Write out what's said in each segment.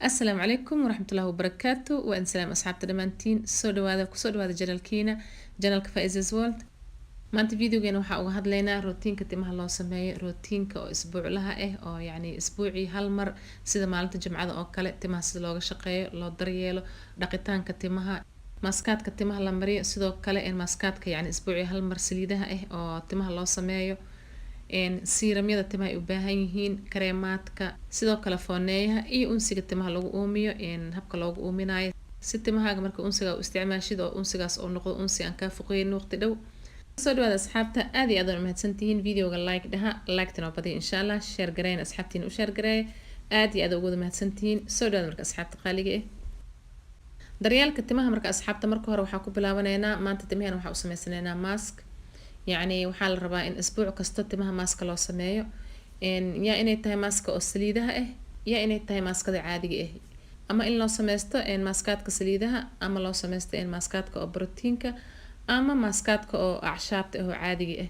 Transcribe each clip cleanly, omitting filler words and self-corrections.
السلام عليكم ورحمة الله وبركاته وإن سلام أصحابتا dhamaantiin soo dhawaada kusoo dhawaada janalkiina janalka Faiza's World maanta videogeena waxaa uga hadlaynaa rootiinka timaha loo sameeyo rootiinka oo isbuuclaha ah oo yacni isbuucii hal mar sida maalinta jimcada oo kale timaha sida looga shaqeeyo loo daryeelo dhaqitaanka timaha maaskaadka timaha la mariyo sidoo kale maaskaadka yacni isbuucii hal mar saliidaha ah oo timaha loo sameeyo siiramyada timaha ay u baahan yihiin kareemaadka sidoo kale fooneeyaha iyo unsiga timaha lagu uumiyo habka loogu uuminayo si timahaaga marka unsiga u isticmaashid oo unsigaas oo noqdo unsi aan kaa foqeyn waqti dhow soo dhawaada asxaabta aad iyo aad u mahadsantihiin videoga like dhaha like-tan oo badiyo insha Allah share gareyn asxaabtiin u share gareey aad iyo aad ugu mahadsantihiin soo dhawaada marka asxaabta qaaliga ah daryeelka timaha marka asxaabta marka hore waxaa ku bilaabaneynaa maanta timahan waxaa u sameysanaynaa mask يعني وحال ربا إن أسبوع كستة مها ماسك لو سمايو إن يا إني تهي ماسك أو سليدها يا إني تهي ماسك ذي عادي أما إن لو سميسته إن ماسكات كسليدها أما لو سميسته إن ماسكات كأو بروتينك أما ماسكات كأو أعشاب هو عادي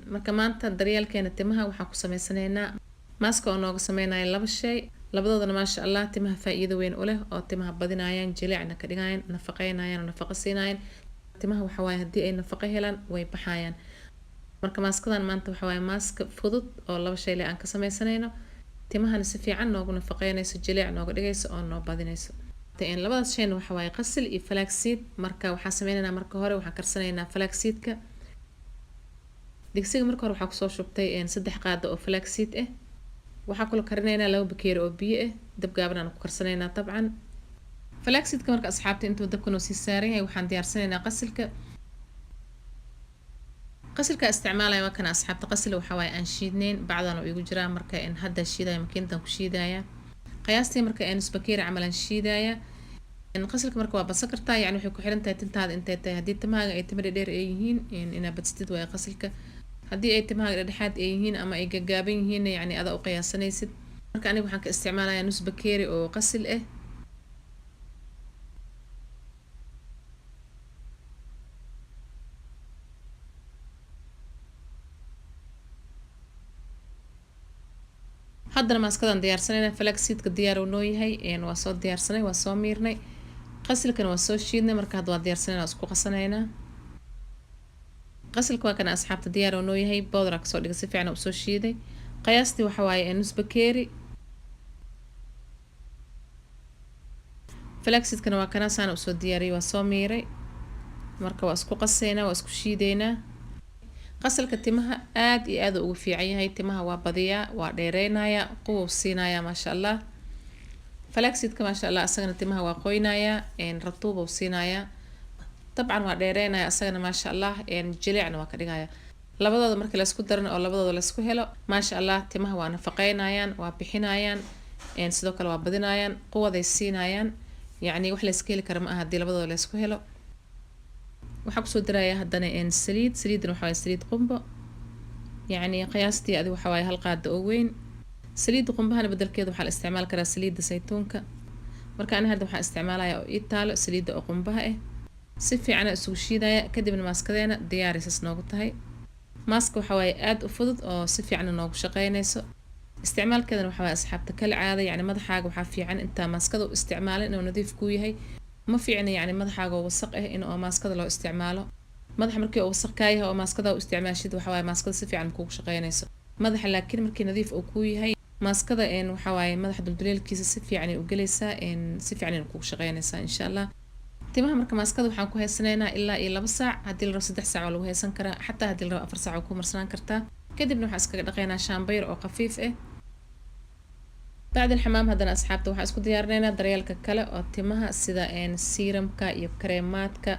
ما كمان تدريال كانت تمها وحكو سميسنينا ماسك أو نوغ سمينا يلا بالشيء لبضوضنا ما شاء الله تمها فايدة وين أوله أو تمها بدينايان جلعنا كدينايان نفقينايان ونفقسينايان timaha waxa waaye hadii ay nafaqo helaan way baxayaan marka maaskadan maanta waxa waaye maask fudud oo laba shay aan ka sameysanayno timahana si fiican noogu nafaqeynayso jilic nooga dhigayso oo noo badinayso taan labadaas shay waxa waaye qasil iyo flaxseed marka waxa sameeynaa marka hore waxaan karsanaynaa flaxseedka digsiga marka hore waxa ku soo shubtay 3 qaado oo flaxseed ah waxa kula karinaynaa 2 bakeeri oo biyo ah dab gaaban aan ku karsanaynaa tabcan فلاكسيد كمان كأصحابتي انتو دبكن وسيسارين هاي وحان ديارسنينا قسلك استعمالها ما كان أصحاب تقسل وحواي أنشيدنين بعضنا ويقول جرا مركا إن هدا الشيدايا مكين تنكو شيدايا قياستي مركا إن سبكير عملا شيدايا إن قسلك مركا بسكرتا يعني وحيكو حيران تايتنتا هاد انتا هدي تماغا اي تمري دير ايهين إن إنا بتستد ويا قسلك هدي اي تماغا دحاد ايهين أما اي قاقابين هين يعني أدا وقياسانيسد مركا أني وحان كاستعمالها نص بكيري أو قسل إيه haddana maaskadan diyaarsanayna flaxseedka diyaar uu noo yahay waa soo diyaarsanay waa soo miirnay qasilkan waa soo shiidnay marka hadda waa diyaarsanayna isku qasanayna qasilka waa kana asxaabta diyaar uu noo yahay bowdra ka soo dhigay si fiican u soo shiiday qiyaastii waxa waaye nus bakeeri flaxseedkana waa kana saan u soo diyaariyay waa soo miiray marka waa isku qasaynaa waa isku shiidaynaa qasalka timaha aad iyo aad ugu fiican yahay timaha waa badiyaa waa dheereynaya quwo siinaya ma sha Allah flaxseedka ma sha Allah asagana timaha waa qoynaya ratuubo siinaya tabcan waa dheereynaya asagana ma sha Allah jilicna waa ka dhigaya labadooda marka la isku darno oo labadooda la isku helo ma sha Allah timaha waa nafaqeynayaan waa bixinayaan sidoo kale waa badinayaan quwaday siinayaan yani wax la iska heli karo ma aha hadii labadooda la isku helo waxaa kusoo darayaa haddana saliidna waxa waaye saliid qumbo يعني قياستي أدي وحواي هالقاد أوين سليد قنبها أنا بدل وحال استعمال كرا سليد زيتونك مركا أنا هذا وحال استعمالها يا إيطال سليد أو قنبها سفي أنا سوشي دا كدي من ماسك دينا دياري سنوقتها ماسك وحواي آد وفضد أو سفي عن نوق شقينيسو استعمال كذا وحواي أصحابتك كالعادة يعني ماذا حاجة وحافي عن أنت ماسك دو استعمال إنه نضيف كوي ما في يعني ماذا حاجة وثقه إنه ماسك لو استعماله madax markii uu wasaq ka yahay oo maaskada uu isticmaashid waxa waaye maaskada si fiican ku shaqeynayso madax laakiin markii nadiif uu ku yahay maaskada waxa waaye madax dulduleelkiisa si fiican u galaysaa si fiican ku shaqeynaysaa insha Allah timaha marka maaskada waxaan ku heysanaynaa ilaa 2 saac hadii la rabo 3 saac lagu heysan karaa xataa hadii la rabo 4 saac ku marsanaan kartaa kadibna waxa iskaga dhaqaynaa shaambayr oo qafiif ah بعد الحمام هذا أصحابته waxa isku diyaarinaynaa daryeelka kale oo timaha sida siiramka iyo kareemaadka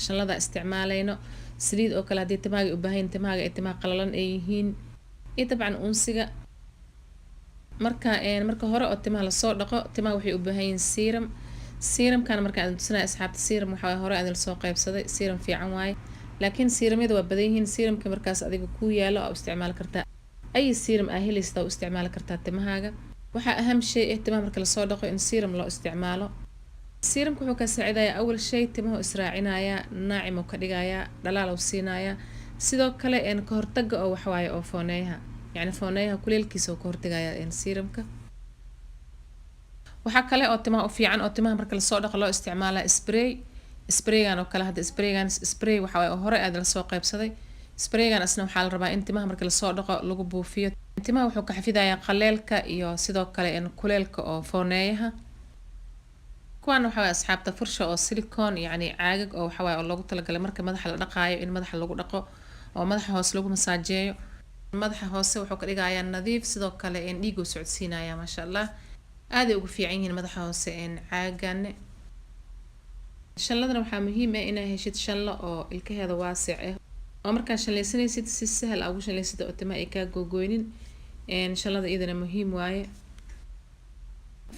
shalada isticmaalayno saliid oo kala hadii timaaga u baahan timaha qalalan ay yihiin iyo tabcan unsiga marka hore oo timaha la soo dhaqo timaha waxay u baahan yihiin siiramkan marka aad tusnaa asxaabta siiram waxa hore aad la soo qaybsaday siiram fiican waaye laakiin siiramyada waa badan yihiin siiramka markaas adiga ku yaalo oo isticmaal kartaa ay siiram helaysta oo isticmaal kartaa timahaaga waxa aham shay timaha marka la soo dhaqo in siiram loo isticmaalo سيرم كحو كساعدايا أول شيء تمه إسراعينايا ناعم وكدقايا دلال وسينايا سيدو كلا كهرتق أو حواي أو فونيها يعني فونيها كل الكيسو كهرتقايا سيرمك waxaa kale oo timaha u fiican oo timaha marka lasoo dhaqo loo isticmaalaa spraygan oo kale hadda spraygan spray waxa waaye oo hore aad la soo qaybsaday spraygan asna waxaa la rabaa in timaha marka lasoo dhaqo lagu buufiyo timaha wuxuu ka xafidayaa qaleelka iyo sidoo kale in kuleelka oo fooneeyaha kuwan waxa waaye asxaabta fursha oo silicone yani caagag oo waxa waaye oo loogu talagalay marka madaxa la dhaqaayo in madaxa lagu dhaqo oo madaxa hoos lagu masaajeeyo madaxa hoose wuxuu ka dhigayaa nadiif sidoo kale in dhiig uu socodsiinaya maasha Allah aad ay ugu fiican yihiin madaxa hoose in caagan shanladana waxaa muhiim ah inaad heshid shanlo oo ilkaheeda waasic ah oo markaa shanlaysanaysid si sahal ah ugu shanlaysid oo timaha ay kaa googooynin shanlada iyadana muhiim waaye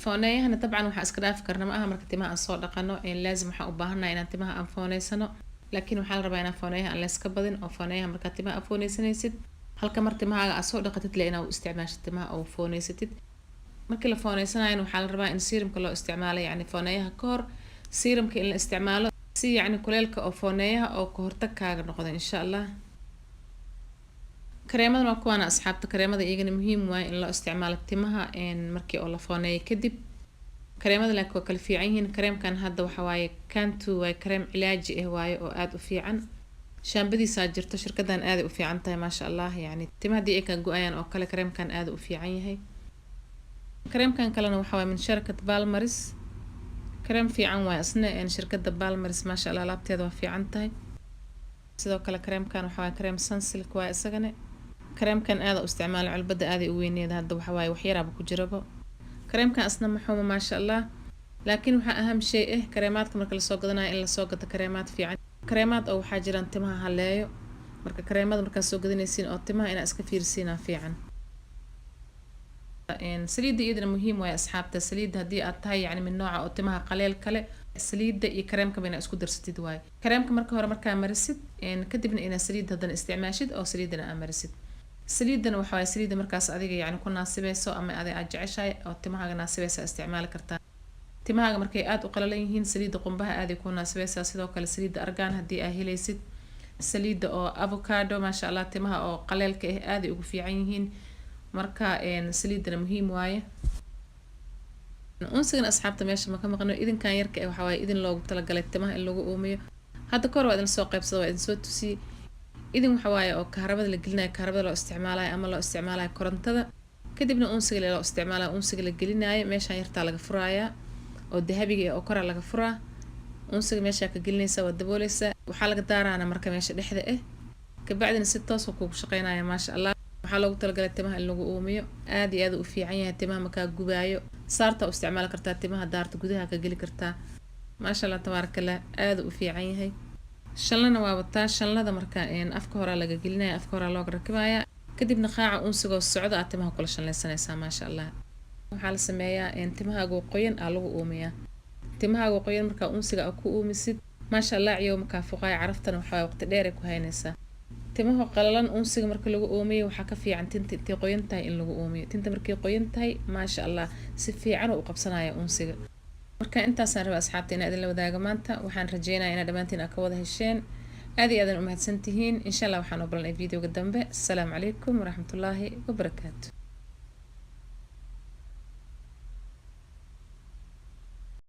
fooneeyahana dabcan waxaa iska dhaafi karna ma aha marka timaha aan soo dhaqano laazim waxaan u baahanahay inaan timaha aan fooneysano laakiin waxaa la rabaa inaan fooneeyaha aan layska badin oo fooneeyaha markaa timaha aad fooneysanaysid halka mar timahaaga aad soo dhaqatid le inaad u isticmaashid timaha oo fooneysatid markii la fooneysanayo waxaa la rabaa in seerumka loo isticmaalo yani fooneeyaha ka hor seerumka in la isticmaalo si yani kuleelka oo fooneeyaha oo ka hortag kaaga noqdo insha Allah kareemadan waa kuwana asxaabta kareemada iyagana muhiim waaye in loo isticmaalo timaha markii oo la fooneeyo kadib kareemada laakiin waa kala fiican yihiin kareemkan hadda waxa waaye Cantu waa kareem cilaaji ah waaye oo aad u fiican shaambadiisa jirto shirkadan aad u fiican tahay maasha Allah yani timaha hadii ay ka go'ayaan oo kale kareemkan aad u fiican yahay kareemkan kalena waxa waaye min shirkad Balmaris kareem fiican waaye asna shirkada Balmaris maasha Allah laabteeda waa fiican tahay sidoo kale kareemkan waxa waaye kareem Sunsilk waaye isagana kareemkan aad u isticmaalo culbada aad u weyneed hadda waxa waaye wax yar ku jiraba kareemkan asna maxuuma maasha Allah laakiin waxa aham shay ah kareemaadka marka la soo gadanayo in la soo gato kareemaad fiican kareemaad oo waxaa jiraan timaha haleeyo marka kareemada marka soo gadanaysiin oo timaha ina iska fiirsiina fiican saliida iyadana muhiim waaye asxaabta saliida hadii aad tahay yani min nooca oo timaha qaleel kale saliida iyo kareemka bayna isku darsatid waaye kareemka marka hore markaa marisid kadibna ina saliid hadan isticmaashid oo saliidana aad marisid saliidana waxa waaye saliida markaas adiga yani ku naasibeyso ama aad jeceshahay oo timahaaga naasibeysa isticmaali kartaa timahaaga markay aad u qalalan yihiin saliida qumbaha aad ay ku naasibeysaa sidoo kale saliida argan hadii aad helaysid saliida oo avocado maasha Allah timaha oo qaleelka ah aad ay ugu fiican yihiin marka saliidana muhiim waaye unsigana asxaabta meesha ma ka maqno idinkan yarka waxa waaye idin loogu talagalay timaha in lagu uumiyo hadda kor waa idin soo qaybsado waa idin soo tusi idin waxa waaye oo kaharabada la gelinayo kaharabada loo isticmaalayo ama loo isticmaalayo korontada kadibna unsiga loo isticmaalayo unsiga la gelinayo meeshan yartaa laga furaaya oo dahabiga oo kor laga furaa unsiga meesha ka gelinaysa waa dabooleysa waxa laga daaraana marka meesha dhexda ah ka bacdina si toos ah ku shaqeynaya maasha Allah waxaa loogu talagalay timaha in lagu uumiyo aad iyo aad u fiican yahay timaha marka gubaayo saarta u isticmaali kartaa timaha daarta gudaha ka gali kartaa maasha Allah tabarakallah aad u fiican yahay shanlana waa wataa shanlada marka afka hore laga gelinaya afka hore loo rakibaya kadibna qaaca unsiga socda aad timaha kula shanlaysanaysaa maasha Allah waxaa la sameeyaa timahaaga qoyan aa lagu uumiyaa timahaaga qoyan marka unsiga ku uumisid maasha Allah ciyo marka fuqay caraftan waxa waqti dheer ku haynaysaa timaha qalalan unsiga marka lagu uumiyo waxa ka fiican tinta qoyan tahay in lagu uumiyo tinta markay qoyan tahay maasha Allah si fiican u qabsanaya unsiga marka intaas aan rabaa asxaabteena idin la wadaaga maanta waxaan rajeynayaa inaad dhamaantiin ka wada hesheen aad iyo aad u mahadsantihiin insha Allah waxaan u balnay videoga dambe assalamu calaykum waraxmatullaahi wabarakaatuh